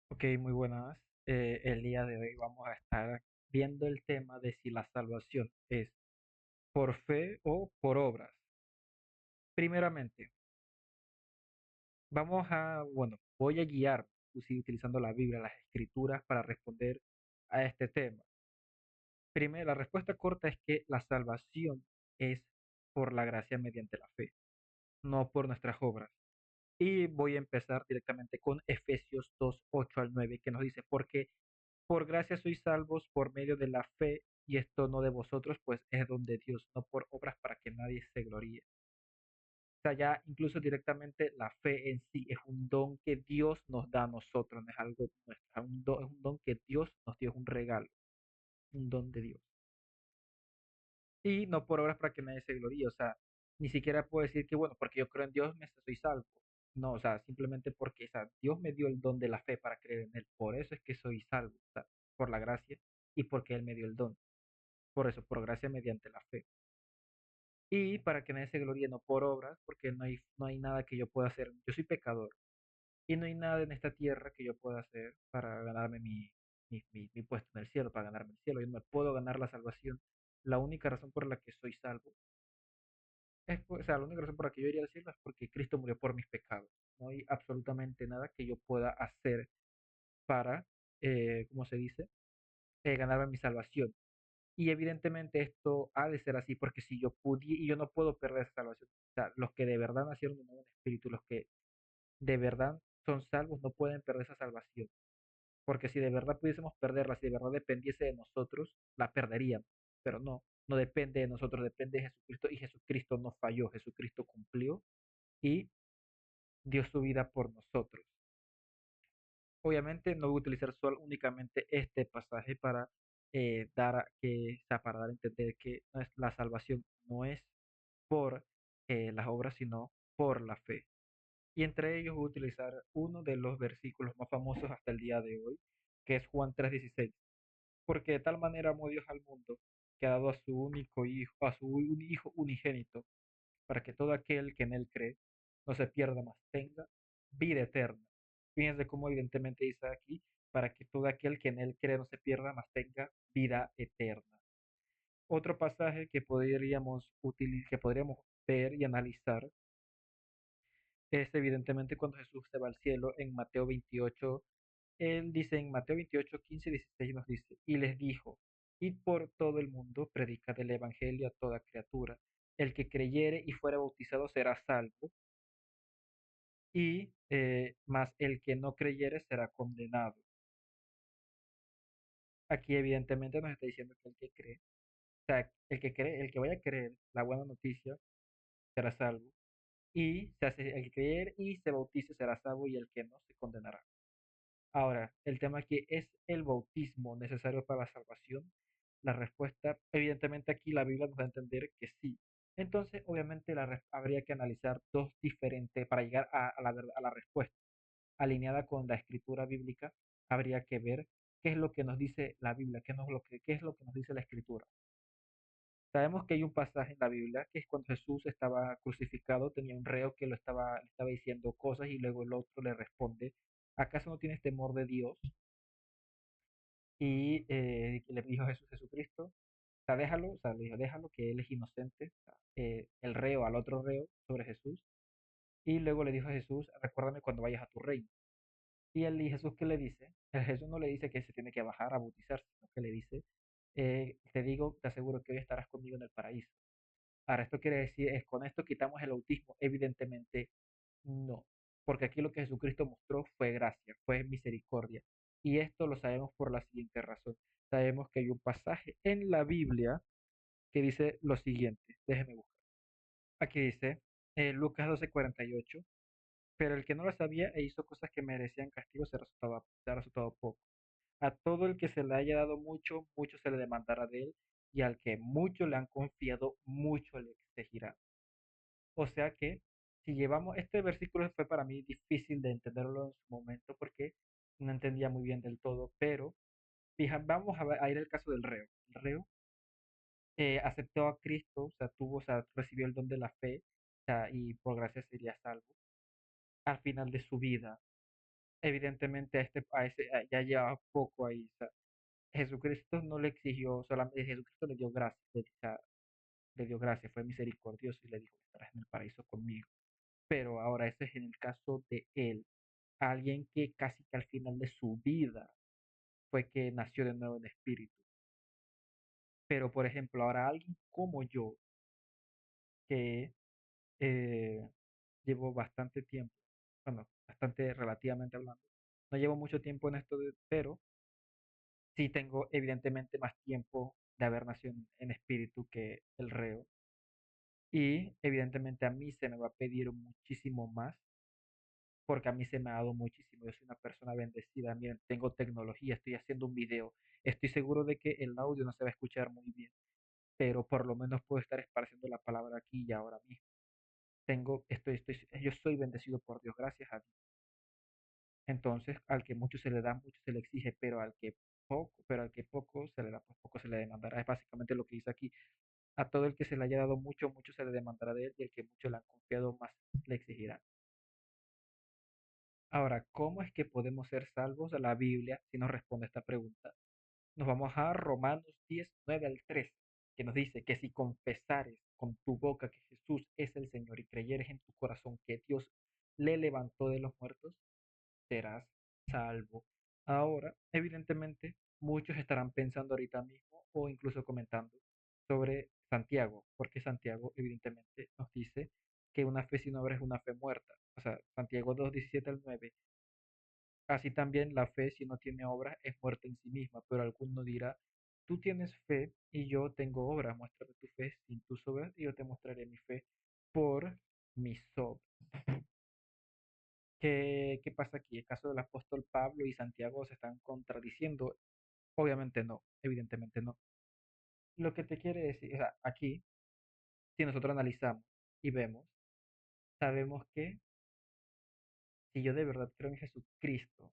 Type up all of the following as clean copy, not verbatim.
Ok, muy buenas. El día de hoy vamos a estar viendo el tema de si la salvación es por fe o por obras. Primeramente, voy a guiar, utilizando la Biblia, las escrituras para responder a este tema. Primero, la respuesta corta es que la salvación es por la gracia mediante la fe, no por nuestras obras. Y voy a empezar directamente con Efesios 2, 8 al 9, que nos dice, porque por gracia sois salvos por medio de la fe, y esto no de vosotros, pues es don de Dios, no por obras para que nadie se gloríe. O sea, ya incluso directamente la fe en sí es un don que Dios nos da a nosotros, no es algo nuestro, es un don que Dios nos dio, es un regalo, un don de Dios. Y no por obras para que nadie se gloríe, o sea, ni siquiera puedo decir que, bueno, porque yo creo en Dios, me soy salvo. No, o sea, simplemente porque, o sea, Dios me dio el don de la fe para creer en Él, por eso es que soy salvo, o sea, por la gracia y porque Él me dio el don. Por eso, por gracia mediante la fe. Y para que nadie se gloríe, no por obras, porque no hay nada que yo pueda hacer. Yo soy pecador y no hay nada en esta tierra que yo pueda hacer para ganarme mi puesto en el cielo, para ganarme el cielo. Yo no me puedo ganar la salvación. La única razón por la que soy salvo o sea, la única razón por la que yo iría al cielo es porque Cristo murió por mis pecados. No hay absolutamente nada que yo pueda hacer para, ¿cómo se dice? Ganarme mi salvación. Y evidentemente esto ha de ser así porque si yo pudiera, y yo no puedo perder esa salvación. O sea, los que de verdad nacieron de nuevo en espíritu, los que de verdad son salvos, no pueden perder esa salvación. Porque si de verdad pudiésemos perderla, si de verdad dependiese de nosotros, la perderíamos. Pero no, no depende de nosotros, depende de Jesucristo y Jesucristo no falló, Jesucristo cumplió y dio su vida por nosotros. Obviamente no voy a utilizar solo únicamente este pasaje para o sea, para dar a entender que la salvación no es por las obras, sino por la fe. Y entre ellos voy a utilizar uno de los versículos más famosos hasta el día de hoy, que es Juan 3:16. Porque de tal manera amó Dios al mundo, que ha dado a su único hijo, a su hijo unigénito, para que todo aquel que en él cree no se pierda, mas tenga vida eterna. Fíjense cómo evidentemente dice aquí, para que todo aquel que en él cree no se pierda, mas tenga vida eterna. Otro pasaje que podríamos ver y analizar es evidentemente cuando Jesús se va al cielo en Mateo 28. Él dice en Mateo 28, 15 y 16 nos dice, y les dijo, id por todo el mundo, predicad el evangelio a toda criatura. El que creyere y fuere bautizado será salvo, y más el que no creyere será condenado. Aquí evidentemente nos está diciendo que el que cree, o sea, el que vaya a creer la buena noticia será salvo, y el que creer y se bautice será salvo, y el que no se condenará. Ahora, el tema aquí es el bautismo necesario para la salvación. La respuesta, evidentemente aquí la Biblia nos da a entender que sí. Entonces, obviamente habría que analizar dos diferentes para llegar a la respuesta alineada con la escritura bíblica. Habría que ver qué es lo que nos dice la Biblia, qué es lo que nos dice la escritura. Sabemos que hay un pasaje en la Biblia que es cuando Jesús estaba crucificado, tenía un reo que le estaba diciendo cosas y luego el otro le responde, ¿acaso no tienes temor de Dios? Y le dijo a Jesucristo, o sea, déjalo, o sea, le dijo, déjalo que él es inocente, o sea, el reo al otro reo sobre Jesús. Y luego le dijo a Jesús, recuérdame cuando vayas a tu reino. Y Jesús, ¿qué le dice? Jesús no le dice que se tiene que bajar a bautizarse, sino que le dice, te digo, te aseguro que hoy estarás conmigo en el paraíso. Ahora, esto quiere decir, es con esto quitamos el autismo. Evidentemente, no, porque aquí lo que Jesucristo mostró fue gracia, fue misericordia. Y esto lo sabemos por la siguiente razón. Sabemos que hay un pasaje en la Biblia que dice lo siguiente. Déjeme buscar. Aquí dice, Lucas 12:48, pero el que no lo sabía e hizo cosas que merecían castigo se ha resultado poco. A todo el que se le haya dado mucho, mucho se le demandará de él, y al que mucho le han confiado, mucho le exigirá. O sea que si llevamos, este versículo fue para mí difícil de entenderlo en su momento porque no entendía muy bien del todo, pero vamos a ir al caso del reo. El reo aceptó a Cristo, o sea, recibió el don de la fe, o sea, y por gracia sería salvo al final de su vida. evidentemente ya llevaba poco ahí. O sea, Jesucristo no le exigió solamente, Jesucristo le dio gracia, le dio gracia, fue misericordioso y le dijo, estarás en el paraíso conmigo. Pero ahora ese es en el caso de él, alguien que casi que al final de su vida fue que nació de nuevo en espíritu. Pero por ejemplo, ahora alguien como yo, que eh, llevo bastante tiempo, bueno, bastante relativamente hablando, no llevo mucho tiempo en esto, pero sí tengo evidentemente más tiempo de haber nacido en espíritu que el reo. Y evidentemente a mí se me va a pedir muchísimo más porque a mí se me ha dado muchísimo. Yo soy una persona bendecida. Miren, tengo tecnología, estoy haciendo un video. Estoy seguro de que el audio no se va a escuchar muy bien, pero por lo menos puedo estar esparciendo la palabra aquí y ahora mismo. Yo soy bendecido por Dios, gracias a Dios. Entonces, al que mucho se le da, mucho se le exige, pero al que poco se le da, pues poco se le demandará. Es básicamente lo que dice aquí. A todo el que se le haya dado mucho, mucho se le demandará de él, y el que mucho le han confiado, más le exigirá. Ahora, ¿cómo es que podemos ser salvos? La Biblia, si nos responde esta pregunta, nos vamos a Romanos 10 9 al 13, que nos dice que si confesares con tu boca que Jesús es el Señor y creyeres en tu corazón que Dios le levantó de los muertos, serás salvo. Ahora, evidentemente, muchos estarán pensando ahorita mismo o incluso comentando sobre Santiago, porque Santiago evidentemente nos dice que una fe sin obra es una fe muerta. O sea, Santiago 2 17 al 9. Así también la fe, si no tiene obras, es muerta en sí misma, pero alguno dirá, tú tienes fe y yo tengo obras, muéstrame tu fe sin tus obras y yo te mostraré mi fe por mis obras. ¿Qué pasa aquí? ¿El caso del apóstol Pablo y Santiago se están contradiciendo? Obviamente no, evidentemente no. Lo que te quiere decir, o sea, aquí, si nosotros analizamos y vemos, sabemos que si yo de verdad creo en Jesucristo,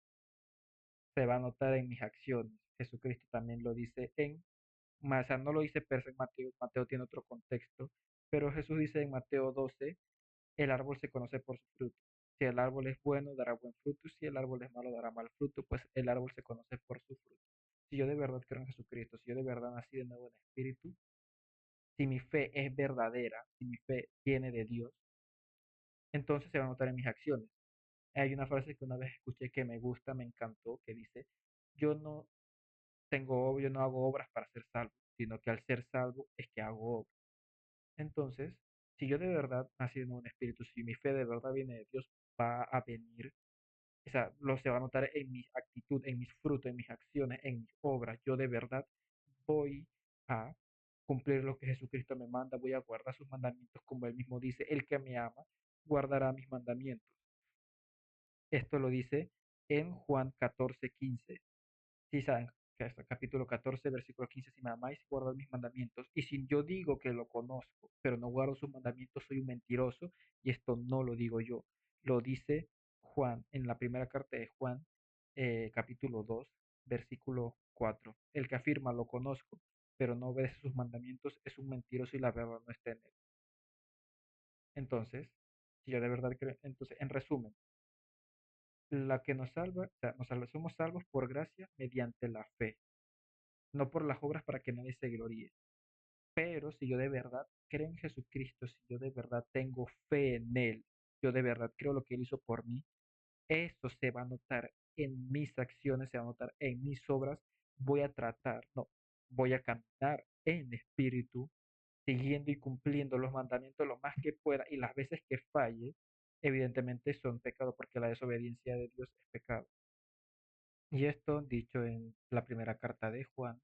se va a notar en mis acciones. Jesucristo también lo dice o sea, no lo dice per se en Mateo, Mateo tiene otro contexto, pero Jesús dice en Mateo 12, el árbol se conoce por su fruto. Si el árbol es bueno, dará buen fruto, si el árbol es malo, dará mal fruto, pues el árbol se conoce por su fruto. Si yo de verdad creo en Jesucristo, si yo de verdad nací de nuevo en espíritu, si mi fe es verdadera, si mi fe viene de Dios, entonces se va a notar en mis acciones. Hay una frase que una vez escuché que me gusta, me encantó, que dice, yo no yo no hago obras para ser salvo, sino que al ser salvo es que hago obras. Entonces, si yo de verdad nací en un espíritu, si mi fe de verdad viene de Dios, va a venir, o sea, se va a notar en mi actitud, en mis frutos, en mis acciones, en mis obras. Yo de verdad voy a cumplir lo que Jesucristo me manda, voy a guardar sus mandamientos como él mismo dice, el que me ama guardará mis mandamientos. Esto lo dice en Juan 14:15. Sí, saben que hasta capítulo 14, versículo 15, si me amáis, guardad mis mandamientos. Y si yo digo que lo conozco, pero no guardo sus mandamientos, soy un mentiroso, y esto no lo digo yo. Lo dice Juan en la primera carta de Juan, capítulo 2, versículo 4. El que afirma lo conozco, pero no obedece sus mandamientos, es un mentiroso y la verdad no está en él. Entonces, si yo de verdad creo, entonces, en resumen, la que nos salva, o sea, somos salvos por gracia mediante la fe, no por las obras para que nadie se gloríe. Pero si yo de verdad creo en Jesucristo, si yo de verdad tengo fe en Él, yo de verdad creo lo que Él hizo por mí, eso se va a notar en mis acciones, se va a notar en mis obras. Voy a tratar, no, voy a caminar en espíritu, siguiendo y cumpliendo los mandamientos lo más que pueda y las veces que falle, evidentemente son pecados porque la desobediencia de Dios es pecado. Y esto dicho en la primera carta de Juan,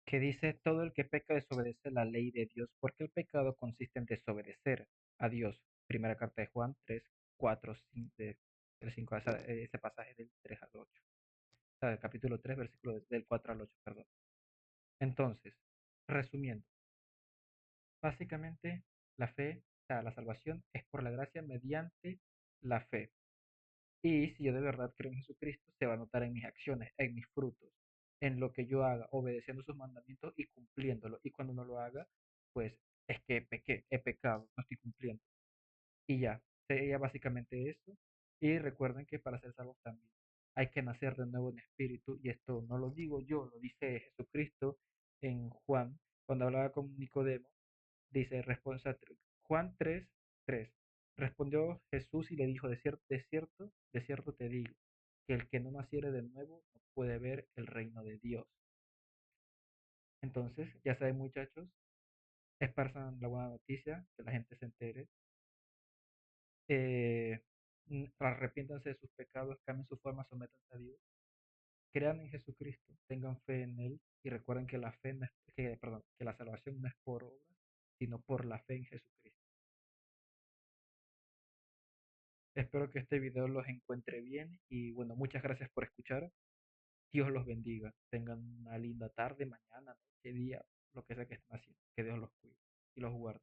que dice, todo el que peca desobedece la ley de Dios, porque el pecado consiste en desobedecer a Dios. Primera carta de Juan 3 4 5, del 5 ese pasaje del 3 al 8. O sea, del capítulo 3 versículo del 4 al 8, perdón. Entonces, resumiendo, básicamente la fe, o sea, la salvación es por la gracia mediante la fe. Y si yo de verdad creo en Jesucristo, se va a notar en mis acciones, en mis frutos, en lo que yo haga, obedeciendo sus mandamientos y cumpliéndolo. Y cuando no lo haga, pues es que pequé, he pecado, no estoy cumpliendo. Y ya, sería básicamente eso. Y recuerden que para ser salvos también hay que nacer de nuevo en espíritu, y esto no lo digo yo, lo dice Jesucristo en Juan, cuando hablaba con Nicodemo, dice Juan 3:3. Respondió Jesús y le dijo, de cierto te digo, que el que no naciere de nuevo no puede ver el reino de Dios. Entonces, ya saben muchachos, esparzan la buena noticia, que la gente se entere, eh, arrepiéntanse de sus pecados, cambien su forma, sométanse a Dios, crean en Jesucristo, tengan fe en Él y recuerden que la fe no es, perdón, que la salvación no es por obras, sino por la fe en Jesucristo. Espero que este video los encuentre bien y bueno, muchas gracias por escuchar. Dios los bendiga. Tengan una linda tarde, mañana, noche, día, lo que sea que estén haciendo. Que Dios los cuide y los guarde.